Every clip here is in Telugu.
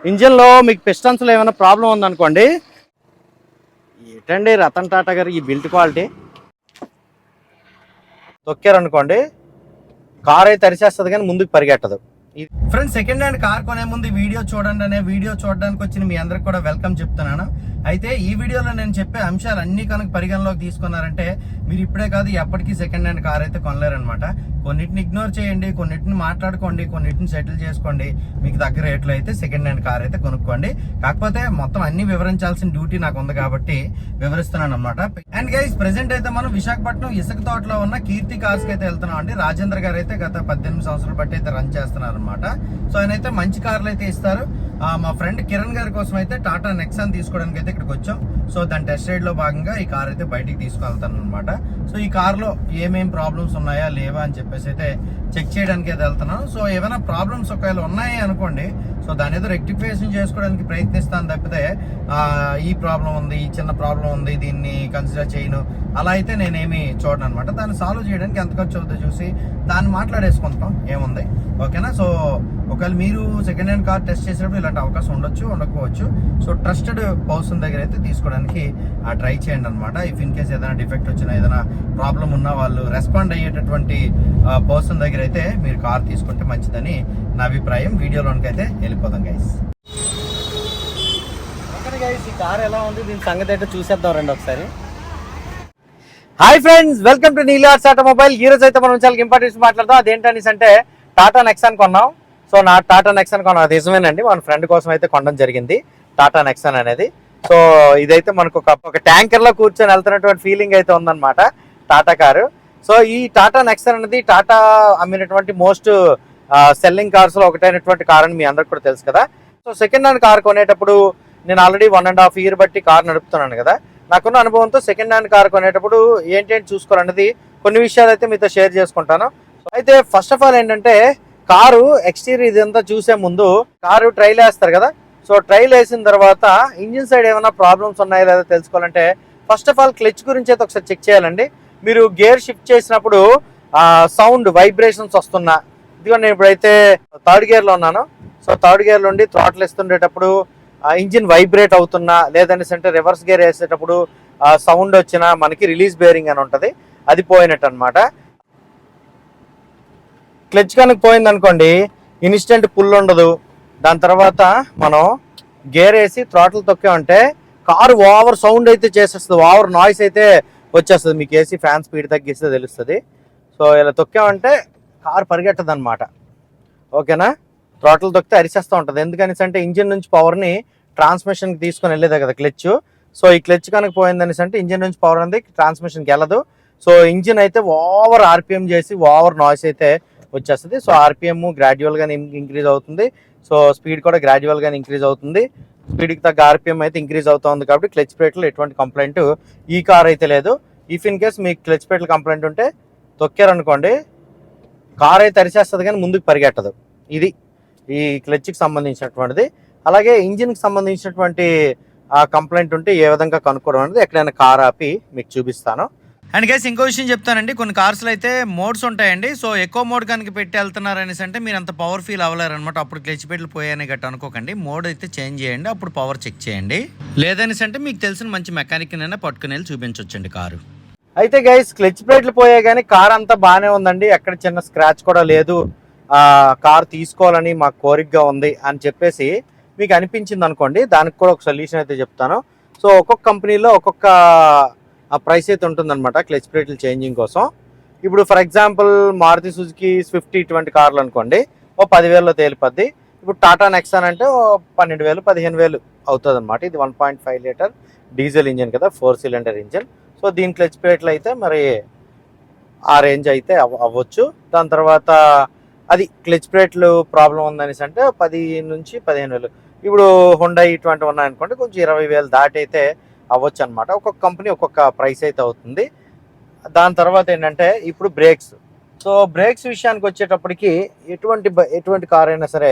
ఇంజిన్లో మీకు పిస్టన్స్లో ఏమైనా ప్రాబ్లం ఉందనుకోండి, ఏంటండి రతన్ టాటా గారు ఈ బిల్ట్ క్వాలిటీ, తొక్కారనుకోండి కార్ అయితే అరిచేస్తుంది కానీ ముందుకు పరిగెట్టదు. ఫ్రెండ్స్, సెకండ్ హ్యాండ్ కార్ కొనే ముందు వీడియో చూడండి అనే వీడియో చూడడానికి వచ్చిన మీ అందరికి కూడా వెల్కమ్ చెప్తున్నాను. అయితే ఈ వీడియోలో నేను చెప్పే అంశాలు అన్ని కనుక పరిగణలోకి తీసుకున్నారంటే మీరు ఇప్పుడే కాదు ఎప్పటికీ సెకండ్ హ్యాండ్ కార్ అయితే కొనలేరనమాట. కొన్నిటిని ఇగ్నోర్ చేయండి, కొన్నిటిని మాట్లాడుకోండి, కొన్నిటిని సెటిల్ చేసుకోండి. మీకు దగ్గర రేట్లో అయితే సెకండ్ హ్యాండ్ కార్ అయితే కొనుక్కోండి. కాకపోతే మొత్తం అన్ని వివరించాల్సిన డ్యూటీ నాకు ఉంది కాబట్టి వివరిస్తున్నాను అనమాట. అండ్ గైస్, ప్రెసెంట్ అయితే మనం విశాఖపట్నం ఇసుక తోటలో ఉన్న కీర్తి కార్స్ కి అయితే వెళ్తున్నాం అండి. రాజేంద్ర గారు అయితే గత 18 సంవత్సరాలు బట్టి అయితే రన్ చేస్తున్నారు అనమాట. సో ఆయన అయితే మంచి కార్లు అయితే ఇస్తారు. మా ఫ్రెండ్ కిరణ్ గారి కోసం అయితే టాటా నెక్సాన్ తీసుకోవడానికి అయితే ఇక్కడికి వచ్చాం. సో దాని టెస్ట్ రైడ్ లో భాగంగా ఈ కార్ అయితే బయటికి తీసుకెళ్తాను అనమాట. సో ఈ కార్ లో ఏమేం ప్రాబ్లమ్స్ ఉన్నాయా లేవా అని చెప్పేసి అయితే చెక్ చేయడానికి అయితే వెళ్తున్నాను. సో ఏమైనా ప్రాబ్లమ్స్ ఒకవేళ ఉన్నాయి అనుకోండి, సో దాని ఏదో రెక్టిఫికేషన్ చేసుకోవడానికి ప్రయత్నిస్తాను తప్పితే ఈ ప్రాబ్లం ఉంది, ఈ చిన్న ప్రాబ్లం ఉంది, దీన్ని కన్సిడర్ చేయను అలా అయితే నేనేమి చూడను అనమాట. దాన్ని సాల్వ్ చేయడానికి ఎంత ఖర్చు అవుతుందో చూసి దాన్ని మాట్లాడేసుకుంటాం, ఏముంది, ఓకేనా. సో ఒకవేళ మీరు సెకండ్ హ్యాండ్ కార్ టెస్ట్ చేసేటప్పుడు ఇలాంటి అవకాశం ఉండొచ్చు, ఉండకపోవచ్చు. సో ట్రస్టెడ్ పర్సన్ దగ్గర అయితే తీసుకోవడానికి ట్రై చేయండి అనమాట. ఇఫ్ ఇన్ కేస్ ఏదైనా డిఫెక్ట్ వచ్చినా, ఏదైనా ప్రాబ్లం ఉన్నా వాళ్ళు రెస్పాండ్ అయ్యేటటువంటి పర్సన్ దగ్గర అయితే మీరు కార్ తీసుకుంటే మంచిదని నా అభిప్రాయం. వీడియోలోనికి అయితే వెళ్ళిపోదాం గైస్. ఓకే గైస్, ఈ కార్ ఎలా ఉంది దీని సంగతి అయితే చూసేద్దాం రండి ఒకసారి. Hi friends, welcome to Neelu automobile. ఈ రోజు అయితే మనం చాలా ఇంపార్టెన్స్ మాట్లాడదాం. అదేంటనేసి అంటే టాటా నెక్సాన్ కొన్నాం. సో నా టాటా నెక్సాన్ కొన్నాం, అది నిజమేనండి. మన ఫ్రెండ్ కోసం అయితే కొనడం జరిగింది టాటా నెక్సాన్ అనేది. సో ఇదైతే మనకు ఒక ట్యాంకర్ లో కూర్చొని వెళ్తున్నటువంటి ఫీలింగ్ అయితే ఉందన్నమాట టాటా కారు. సో ఈ టాటా నెక్సాన్ అనేది టాటా అమ్మినటువంటి మోస్ట్ సెల్లింగ్ కార్స్ లో ఒకటైనటువంటి కార్ అని మీ అందరికి కూడా తెలుసు కదా. సో సెకండ్ హ్యాండ్ కార్ కొనేటప్పుడు నేను ఆల్రెడీ 1.5 year బట్టి కార్ నడుపుతున్నాను కదా. నాకున్న అనుభవంతో సెకండ్ హ్యాండ్ కార్ కొనేటప్పుడు ఏంటంటే చూసుకోవాలనేది కొన్ని విషయాలు అయితే మీతో షేర్ చేసుకుంటాను. అయితే ఫస్ట్ ఆఫ్ ఆల్ ఏంటంటే కారు ఎక్స్టీరియర్ ఇదంతా చూసే ముందు కారు ట్రైల్ వేస్తారు కదా. సో ట్రైల్ వేసిన తర్వాత ఇంజిన్ సైడ్ ఏమైనా ప్రాబ్లమ్స్ ఉన్నాయో లేదో తెలుసుకోవాలంటే ఫస్ట్ ఆఫ్ ఆల్ క్లచ్ గురించి అయితే ఒకసారి చెక్ చేయాలండి. మీరు గేర్ షిఫ్ట్ చేసినప్పుడు సౌండ్ వైబ్రేషన్స్ వస్తున్నా, ఇదిగో నేను ఇప్పుడైతే 3rd gearలో ఉన్నాను. సో 3rd gear నుండి థ్రాటిల్ ఇస్తుండేటప్పుడు ఇంజిన్ వైబ్రేట్ అవుతున్నా, లేదనేసి అంటే రివర్స్ గేర్ వేసేటప్పుడు సౌండ్ వచ్చినా మనకి రిలీజ్ బేరింగ్ అని ఉంటుంది, అది పోయినట్టు అనమాట. క్లచ్ కనుక పోయింది అనుకోండి ఇన్స్టెంట్ పుల్ ఉండదు. దాని తర్వాత మనం గేర్ వేసి థ్రాటిల్ తొక్కామంటే కారు ఓవర్ సౌండ్ అయితే చేసేస్తుంది, ఓవర్ నాయిస్ అయితే వచ్చేస్తుంది. మీకు ఏసీ ఫ్యాన్ స్పీడ్ తగ్గిస్తే తెలుస్తుంది. సో ఇలా తొక్కామంటే కారు పరిగెట్టదు అనమాట, ఓకేనా. థ్రాటిల్ తొక్కితే అరిచేస్తూ ఉంటుంది. ఎందుకనేసి అంటే ఇంజిన్ నుంచి పవర్ని ట్రాన్స్మిషన్కి తీసుకొని వెళ్ళేదే కదా క్లచ్. సో ఈ క్లచ్ కనుక పోయిందనేసి అంటే ఇంజిన్ నుంచి పవర్ అనేది ట్రాన్స్మిషన్కి వెళ్ళదు. సో ఇంజిన్ అయితే ఓవర్ ఆర్పిఎం చేసి ఓవర్ నాయిస్ అయితే వచ్చేస్తుంది. సో ఆర్పిఎం గ్రాడ్యువల్గానే ఇంక్రీజ్ అవుతుంది. సో స్పీడ్ కూడా గ్రాడ్యువల్గానే ఇంక్రీజ్ అవుతుంది. స్పీడ్కి తగ్గ ఆర్పిఎం అయితే ఇంక్రీజ్ అవుతుంది. కాబట్టి క్లచ్ ప్లేట్లో ఎటువంటి కంప్లైంట్ ఈ కార్ అయితే లేదు. ఇఫ్ ఇన్ కేస్ మీకు క్లచ్ ప్లేట్లో కంప్లైంట్ ఉంటే తొక్కారనుకోండి కార్ అయితే అరిచేస్తుంది కానీ ముందుకు పరిగెట్టదు. ఇది ఈ క్లచ్కి సంబంధించినటువంటిది. అలాగే ఇంజిన్కి సంబంధించినటువంటి కంప్లైంట్ ఉంటే ఏ విధంగా కనుక్కోవడం అనేది ఎక్కడైనా కార్ ఆపి మీకు చూపిస్తాను. అండ్ గైస్, ఇంకో విషయం చెప్తానండి, కొన్ని కార్స్లో అయితే మోడ్స్ ఉంటాయండి. సో ఎక్కువ మోడ్ కనుక పెట్టి వెళ్తున్నారు అనేసి అంటే మీరు అంత పవర్ ఫీల్ అవ్వలేరు అనమాట. అప్పుడు క్లచ్ పెట్లు పోయాయని గట్ట అనుకోకండి. మోడ్ అయితే చేంజ్ చేయండి, అప్పుడు పవర్ చెక్ చేయండి. లేదనేసి అంటే మీకు తెలిసిన మంచి మెకానిక్ అయినా పట్టుకుని వెళ్ళి చూపించవచ్చండి కారు. అయితే గైస్, క్లచ్ ప్లేట్లు పోయాయి కానీ కార్ అంతా బాగానే ఉందండి, ఎక్కడ చిన్న స్క్రాచ్ కూడా లేదు. కార్ తీసుకోవాలని మాకు కోరికగా ఉంది అని చెప్పేసి మీకు అనిపించింది అనుకోండి, దానికి కూడా ఒక సొల్యూషన్ అయితే చెప్తాను. సో ఒక్కొక్క కంపెనీలో ఒక్కొక్క ప్రైస్ అయితే ఉంటుందన్నమాట క్లచ్ ప్లేట్లు చేంజింగ్ కోసం. ఇప్పుడు for example Maruti Suzuki Swift ఇటువంటి కార్లు అనుకోండి, ఓ 10,000లో తేలిపోద్ది. ఇప్పుడు టాటా నెక్సాన్ అంటే 12,000 15,000 అవుతుంది అనమాట. ఇది 1.5 liter డీజిల్ ఇంజిన్ కదా, 4 cylinder ఇంజిన్. సో దీని క్లచ్ ప్లేట్లు అయితే మరి ఆ రేంజ్ అయితే అవ్వచ్చు. దాని తర్వాత అది క్లచ్ ప్లేట్లు ప్రాబ్లం ఉందనేసి అంటే 10 నుంచి 15,000. ఇప్పుడు హుండై ఇటువంటి ఉన్నాయనుకోండి కొంచెం 20,000 దాటి అయితే అవ్వచ్చు అనమాట. ఒక్కొక్క కంపెనీ ఒక్కొక్క ప్రైస్ అయితే అవుతుంది. దాని తర్వాత ఏంటంటే ఇప్పుడు బ్రేక్స్. సో బ్రేక్స్ విషయానికి వచ్చేటప్పటికి ఎటువంటి కార్ అయినా సరే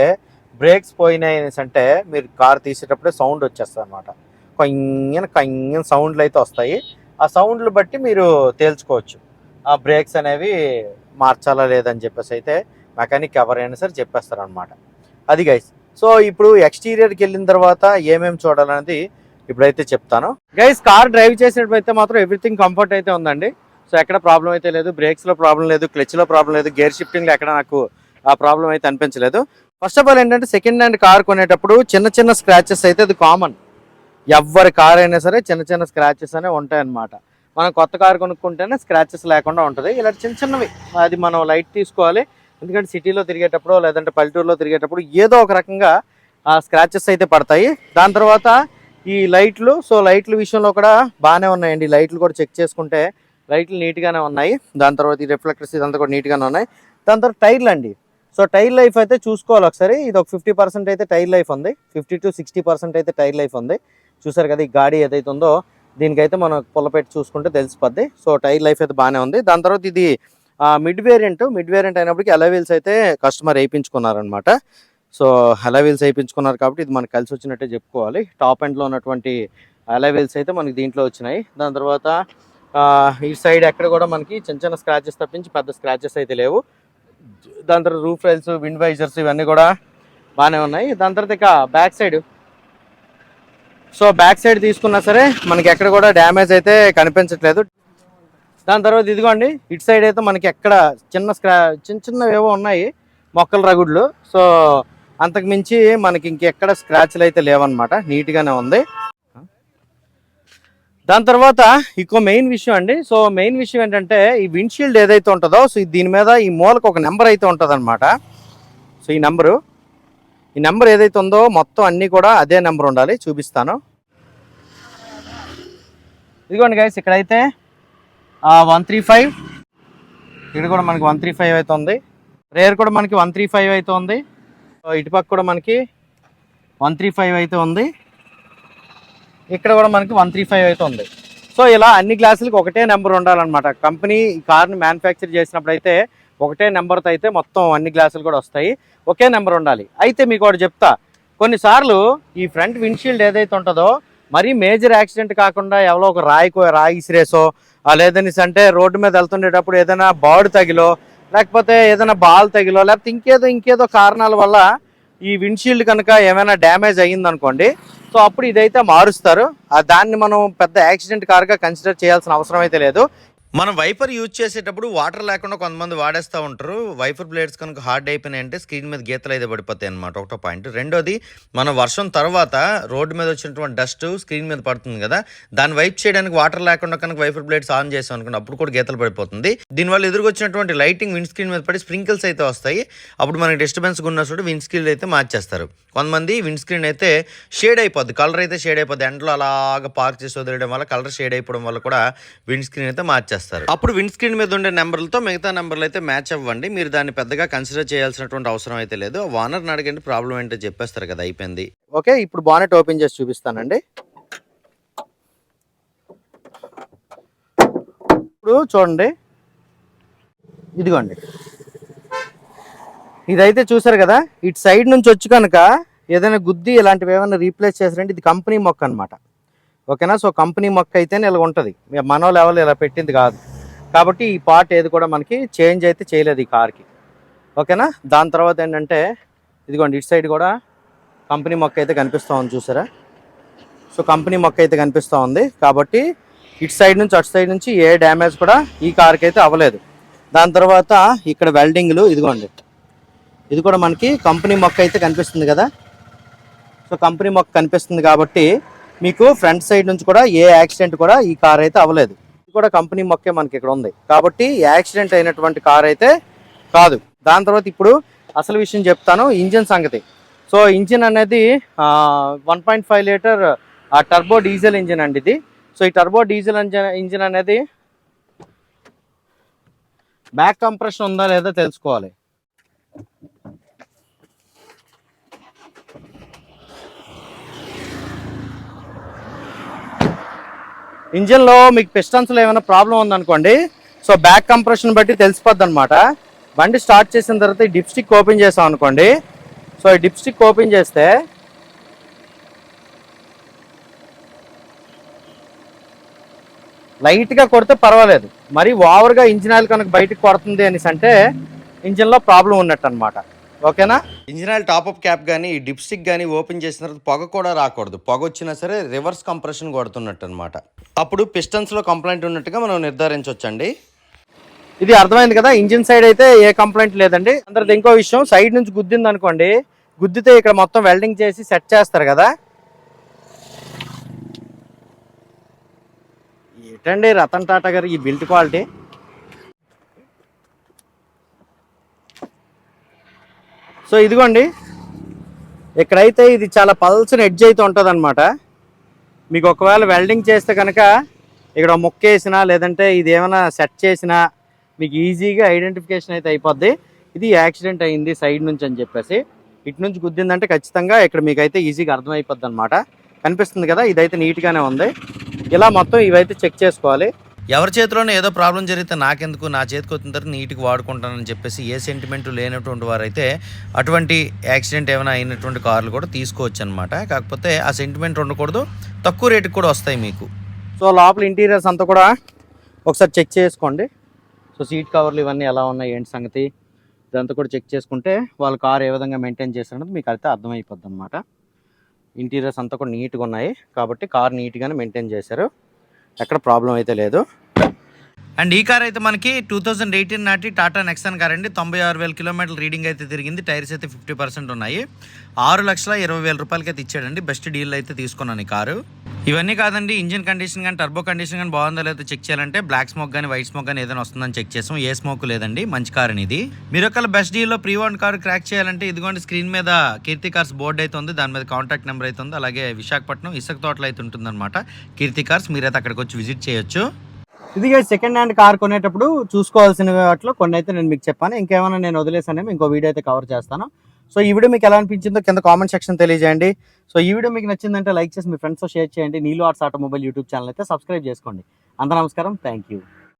బ్రేక్స్ పోయినాయి అనేసి అంటే మీరు కార్ తీసేటప్పుడే సౌండ్ వచ్చేస్తుంది అనమాట. కొంచెం సౌండ్లు అయితే వస్తాయి. ఆ సౌండ్లు బట్టి మీరు తేల్చుకోవచ్చు ఆ బ్రేక్స్ అనేవి మార్చాలా లేదని చెప్పేసి అయితే మెకానిక్ ఎవరైనా సరే చెప్పేస్తారు అనమాట. అది గైస్. సో ఇప్పుడు ఎక్స్టీరియర్కి వెళ్ళిన తర్వాత ఏమేమి చూడాలనేది ఇప్పుడైతే చెప్తాను. గైస్ కార్ డ్రైవ్ చేసేటప్పుడు మాత్రం ఎవ్రీథింగ్ కంఫర్ట్ అయితే ఉందండి. సో ఎక్కడ ప్రాబ్లం అయితే లేదు, బ్రేక్స్లో ప్రాబ్లం లేదు, క్లచ్లో ప్రాబ్లం లేదు, గేర్ షిఫ్టింగ్లో ఎక్కడ నాకు ఆ ప్రాబ్లం అయితే అనిపించలేదు. ఫస్ట్ ఆఫ్ ఆల్ ఏంటంటే సెకండ్ హ్యాండ్ కార్ కొనేటప్పుడు చిన్న చిన్న స్క్రాచెస్ అయితే అది కామన్. ఎవరి కార్ అయినా సరే చిన్న చిన్న స్క్రాచెస్ అనే ఉంటాయి అన్నమాట. మనం కొత్త కార్ కొనుక్కుంటేనే స్క్రాచెస్ లేకుండా ఉంటుంది. ఇలా చిన్న చిన్నవి అది మనం లైట్ తీసుకోవాలి. ఎందుకంటే సిటీలో తిరిగేటప్పుడు లేదంటే పల్లెటూరులో తిరిగేటప్పుడు ఏదో ఒక రకంగా స్క్రాచెస్ అయితే పడతాయి. దాని తర్వాత ఈ లైట్లు, సో లైట్ల విషయంలో కూడా బాగానే ఉన్నాయండి. లైట్లు కూడా చెక్ చేసుకుంటే లైట్లు నీట్గానే ఉన్నాయి. దాని తర్వాత ఈ రిఫ్లెక్టర్స్ ఇదంతా కూడా నీట్గానే ఉన్నాయి. దాని తర్వాత టైర్లు అండి. సో టైర్ లైఫ్ అయితే చూసుకోవాలి ఒకసారి. ఇది ఒక 50% అయితే టైర్ లైఫ్ ఉంది, 50 to 60% అయితే టైర్ లైఫ్ ఉంది. చూసారు కదా, ఈ గాడి ఏదైతే ఉందో దీనికైతే మనం పుల్లపెట్టి చూసుకుంటే తెలిసిపోద్ది. సో టైర్ లైఫ్ అయితే బాగానే ఉంది. దాని తర్వాత ఇది మిడ్ వేరియంట్ అయినప్పటికీ అలా వీల్స్ అయితే కస్టమర్ వేయించుకున్నారనమాట. సో అలా వీల్స్ వేయించుకున్నారు కాబట్టి ఇది మనకు కలిసి వచ్చినట్టే చెప్పుకోవాలి. టాప్ ఎండ్లో ఉన్నటువంటి అలా వీల్స్ అయితే మనకి దీంట్లో వచ్చినాయి. దాని తర్వాత ఈ సైడ్ ఎక్కడ కూడా మనకి చిన్న చిన్న స్క్రాచెస్ తప్పించి పెద్ద స్క్రాచెస్ అయితే లేవు. దాని తర్వాత రూఫ్ రైల్స్, విండ్ వైజర్స్ ఇవన్నీ కూడా బాగానే ఉన్నాయి. దాని తర్వాత ఇక back side, so back side తీసుకున్నా సరే మనకి ఎక్కడ కూడా డ్యామేజ్ అయితే కనిపించట్లేదు. దాని తర్వాత ఇదిగోండి, ఇటు సైడ్ అయితే మనకి ఎక్కడ చిన్నవి ఏవో ఉన్నాయి మొక్కల రగుడ్లు. సో అంతకు మించి మనకి ఇంకెక్కడ స్క్రాచ్లు అయితే లేవన్నమాట, నీట్గానే ఉంది. దాని తర్వాత ఇంకో మెయిన్ విషయం అండి. సో మెయిన్ విషయం ఏంటంటే ఈ విండ్షీల్డ్ ఏదైతే ఉంటుందో, సో దీని మీద ఈ మూలకు ఒక నెంబర్ అయితే ఉంటుంది అనమాట. సో ఈ నెంబర్ ఏదైతే ఉందో మొత్తం అన్నీ కూడా అదే నెంబర్ ఉండాలి. చూపిస్తాను. ఇదిగోండి గైస్, ఇక్కడైతే 135, ఇక్కడ కూడా మనకి 135 అయితే ఉంది. రేర్ కూడా మనకి 135 అయితే ఉంది. ఇటుపక్క కూడా మనకి 135 అయితే ఉంది. ఇక్కడ కూడా మనకి 135 అయితే ఉంది. సో ఇలా అన్ని గ్లాసులకి ఒకటే నెంబర్ ఉండాలన్నమాట. కంపెనీ ఈ కార్ని మ్యానుఫ్యాక్చర్ చేసినప్పుడు అయితే ఒకటే నెంబర్తో అయితే మొత్తం అన్ని గ్లాసులు కూడా వస్తాయి. ఒకే నెంబర్ ఉండాలి. అయితే మీకు ఒకటి చెప్తా, కొన్నిసార్లు ఈ ఫ్రంట్ విండ్షీల్డ్ ఏదైతే ఉంటుందో మరీ మేజర్ యాక్సిడెంట్ కాకుండా ఎవరో ఒక రాయి ఇసిరేసో లేదని అంటే రోడ్డు మీద వెళ్తుండేటప్పుడు ఏదైనా బాడు తగిలో లేకపోతే ఏదైనా బాల్ తగిలో లేకపోతే ఇంకేదో కారణాల వల్ల ఈ విండ్షీల్డ్ కనుక ఏమైనా డ్యామేజ్ అయ్యిందనుకోండి, సో అప్పుడు ఇదైతే మారుస్తారు. దాన్ని మనం పెద్ద యాక్సిడెంట్ కార్గా కన్సిడర్ చేయాల్సిన అవసరం అయితే లేదు. మనం వైపర్ యూజ్ చేసేటప్పుడు వాటర్ లేకుండా కొంతమంది వాడేస్తూ ఉంటారు. వైపర్ బ్లేడ్స్ కనుక హార్డ్ అయిపోయినాయంటే స్క్రీన్ మీద గీతలు అయితే పడిపోతాయి అనమాట, ఒకటో పాయింట్. రెండోది, మనం వర్షం తర్వాత రోడ్డు మీద వచ్చినటువంటి డస్ట్ స్క్రీన్ మీద పడుతుంది కదా, దాన్ని వైప్ చేయడానికి వాటర్ లేకుండా కనుక వైపర్ బ్లేడ్స్ ఆన్ చేసాం అనుకోండి, అప్పుడు కూడా గీతలు పడిపోతుంది. దీనివల్ల ఎదురుకొచ్చినటువంటి లైటింగ్ విండ్ స్క్రీన్ మీద పడి స్ప్రింకిల్స్ అయితే వస్తాయి. అప్పుడు మనకి డిస్టర్బెన్స్ ఉన్న చోట విండ్ స్క్రీన్ అయితే మార్చేస్తారు. కొంతమంది విండ్ స్క్రీన్ అయితే షేడ్ అయిపోద్ది, కలర్ అయితే షేడ్ అయిపోద్ది. ఎండలో అలాగా పార్క్ చేసి వదిలేయడం వల్ల కలర్ షేడ్ అయిపోవడం వల్ల కూడా విండ్ స్క్రీన్ అయితే మార్చేస్తారు. అప్పుడు విండ్ స్క్రీన్ మీద ఉండే నెంబర్లతో మిగతా నెంబర్లు అయితే మ్యాచ్ అవ్వండి. మీరు దాన్ని పెద్దగా కన్సిడర్ చేయాల్సినటువంటి అవసరం అయితే లేదు. ఓనర్ని అడగండి, ప్రాబ్లం ఏంటో చెప్పేస్తారు కదా, అయిపోయింది. ఓకే, ఇప్పుడు బానెట్ ఓపెన్ చేసి చూపిస్తానండి. ఇప్పుడు చూడండి, ఇదిగోండి, ఇదైతే చూసారు కదా, ఇటు సైడ్ నుంచి వచ్చి కనుక ఏదైనా గుద్ది ఇలాంటివి ఏమైనా రీప్లేస్ చేసారంటే ఇది కంపెనీ మొక్క అనమాట. ఓకేనా? సో కంపెనీ మొక్క అయితేనే ఇలా ఉంటుంది, మన లెవెల్ ఇలా పెట్టింది కాదు. కాబట్టి ఈ పార్ట్ ఏది కూడా మనకి చేంజ్ అయితే చేయలేదు ఈ కార్కి. ఓకేనా? దాని తర్వాత ఏంటంటే ఇదిగోండి, ఇటు సైడ్ కూడా కంపెనీ మొక్క అయితే కనిపిస్తూ ఉంది, చూసారా? సో కంపెనీ మొక్క అయితే కనిపిస్తూ ఉంది. కాబట్టి ఇటు సైడ్ నుంచి అటు సైడ్ నుంచి ఏ డ్యామేజ్ కూడా ఈ కార్కి అయితే అవ్వలేదు. దాని తర్వాత ఇక్కడ వెల్డింగ్లు, ఇదిగోండి, ఇది కూడా మనకి కంపెనీ మొక్క అయితే కనిపిస్తుంది కదా. సో కంపెనీ మొక్క కనిపిస్తుంది కాబట్టి మీకు ఫ్రంట్ సైడ్ నుంచి కూడా ఏ యాక్సిడెంట్ కూడా ఈ కార్ అయితే అవ్వలేదు. ఇది కూడా కంపెనీ మొక్కే మనకి ఇక్కడ ఉంది కాబట్టి యాక్సిడెంట్ అయినటువంటి కార్ అయితే కాదు. దాని తర్వాత ఇప్పుడు అసలు విషయం చెప్తాను, ఇంజిన్ సంగతి. సో ఇంజిన్ అనేది 1.5 లీటర్ టర్బో డీజిల్ ఇంజిన్ అండి ఇది. సో ఈ టర్బో డీజిల్ ఇంజిన్ అనేది బ్యాక్ కంప్రెషన్ ఉందా లేదా తెలుసుకోవాలి. ఇంజిన్లో మీకు పిస్టన్స్లో ఏమైనా ప్రాబ్లం ఉందనుకోండి, సో బ్యాక్ కంప్రెషన్ బట్టి తెలిసిపోద్ది అనమాట. బండి స్టార్ట్ చేసిన తర్వాత ఈ డిప్ స్టిక్ ఓపెన్ చేసాం అనుకోండి, సో ఈ డిప్ స్టిక్ ఓపెన్ చేస్తే లైట్గా కొడితే పర్వాలేదు, మరి ఓవర్గా ఇంజిన్ ఆయిల్ కనుక బయటకు కొడుతుంది అనేసి అంటే ఇంజిన్లో ప్రాబ్లం ఉన్నట్టు అనమాట. ఓకేనా. ఇంజిన్ ఆయిల్ టాప్అప్ క్యాప్ కానీ ఈ డిప్స్టిక్ కానీ ఓపెన్ చేసిన తర్వాత పొగ కూడా రాకూడదు. పొగ వచ్చినా సరే రివర్స్ కంప్రెషన్ కొడుతున్నట్టు అనమాట. అప్పుడు పిస్టన్స్లో కంప్లైంట్ ఉన్నట్టుగా మనం నిర్ధారించవచ్చండి. ఇది అర్థమైంది కదా. ఇంజిన్ సైడ్ అయితే ఏ కంప్లైంట్ లేదండి. అందరిది ఇంకో విషయం, సైడ్ నుంచి గుద్దింది అనుకోండి, గుద్దితే ఇక్కడ మొత్తం వెల్డింగ్ చేసి సెట్ చేస్తారు కదా. ఏంటండి రతన్ టాటా గారు ఈ బిల్ట్ క్వాలిటీ. సో ఇదిగోండి, ఇక్కడైతే ఇది చాలా పల్సన్ ఎడ్జ్ అయితే ఉంటుంది అనమాట. మీకు ఒకవేళ వెల్డింగ్ చేస్తే కనుక ఇక్కడ ముక్కేసినా లేదంటే ఇది ఏమైనా సెట్ చేసినా మీకు ఈజీగా ఐడెంటిఫికేషన్ అయితే అయిపోద్ది. ఇది యాక్సిడెంట్ అయింది సైడ్ నుంచి అని చెప్పేసి. ఇటు నుంచి గుద్దిందంటే ఖచ్చితంగా ఇక్కడ మీకు అయితే ఈజీగా అర్థమైపోద్ది అనమాట. కనిపిస్తుంది కదా, ఇదైతే నీట్గానే ఉంది. ఇలా మొత్తం ఇవైతే చెక్ చేసుకోవాలి. ఎవరి చేతిలోనే ఏదో ప్రాబ్లం జరిగితే నాకెందుకు, నా చేతికి వచ్చిన తర్వాత నీట్గా వాడుకుంటానని చెప్పేసి ఏ సెంటిమెంట్ లేనటువంటి వారైతే అటువంటి యాక్సిడెంట్ ఏమైనా అయినటువంటి కార్లు కూడా తీసుకోవచ్చు అనమాట. కాకపోతే ఆ సెంటిమెంట్ ఉండకూడదు, తక్కువ రేటుకి కూడా వస్తాయి మీకు. సో లోపల ఇంటీరియర్స్ అంతా కూడా ఒకసారి చెక్ చేసుకోండి. సో సీట్ కవర్లు ఇవన్నీ ఎలా ఉన్నాయి ఏంటి సంగతి ఇదంతా కూడా చెక్ చేసుకుంటే వాళ్ళ కార్ ఏ విధంగా మెయింటైన్ చేస్తున్నది మీకు అయితే అర్థమైపోద్ది అనమాట. ఇంటీరియర్స్ అంతా కూడా నీట్గా ఉన్నాయి కాబట్టి కార్ నీట్గానే మెయింటైన్ చేశారు, ఎక్కడ ప్రాబ్లం అయితే లేదు. అండ్ ఈ కార్ అయితే మనకి 2018 నాటి టాటా నెక్సాన్ కార్ అండి. 96,000 కిలోమీటర్ల రీడింగ్ అయితే తిరిగింది. టైర్స్ అయితే 50% ఉన్నాయి. 6,20,000 రూపాయలకి అయితే ఇచ్చాడండి. బెస్ట్ డీల్ అయితే తీసుకున్నాను ఈ కారు. ఇవన్నీ కాదండి, ఇంజిన్ కండిషన్ కానీ టర్బో కండిషన్ కానీ బాగుందో లేదో చెక్ చేయాలంటే బ్లాక్ స్మోక్ కానీ వైట్ స్మోక్ కానీ ఏదైనా వస్తుందని చెక్ చేసాం. ఏ స్మోక్ లేదండి, మంచి కార్ అని ఇది. మీరు ఒకవేళ బెస్ట్ డీల్లో ప్రీ ఓన్ కార్ క్రాక్ చేయాలంటే ఇదిగోండి స్క్రీన్ మీద కీర్తి కార్స్ బోర్డు అయితే ఉంది, దాని మీద కాంటాక్ట్ నెంబర్ అయితే ఉంది. అలాగే విశాఖపట్నం ఇసుక తోటలో అయితే ఉంటుందన్నమాట కీర్తి కార్స్. మీరైతే అక్కడికి వచ్చి విజిట్ చేయొచ్చు. ఇది సెకండ్ హ్యాండ్ కార్ కొనేటప్పుడు చూసుకోవాల్సిన వాటిలో కొన్ని అయితే నేను మీకు చెప్పాను. ఇంకేమైనా నేను వదిలేసానేమో ఇంకో వీడియో అయితే కవర్ చేస్తాను. సో ఈ వీడియో మీకు ఎలా అనిపించిందో కింద కామెంట్ సెక్షన్ తెలియజేయండి. సో ఈ వీడియో మీకు నచ్చిందంటే లైక్ చేసి మీ ఫ్రెండ్స్తో షేర్ చేయండి. నీలు ఆర్ట్స్ ఆటోమొబైల్ యూట్యూబ్ ఛానల్ అయితే సబ్స్క్రైబ్ చేసుకోండి. అంత నమస్కారం, థ్యాంక్ యూ.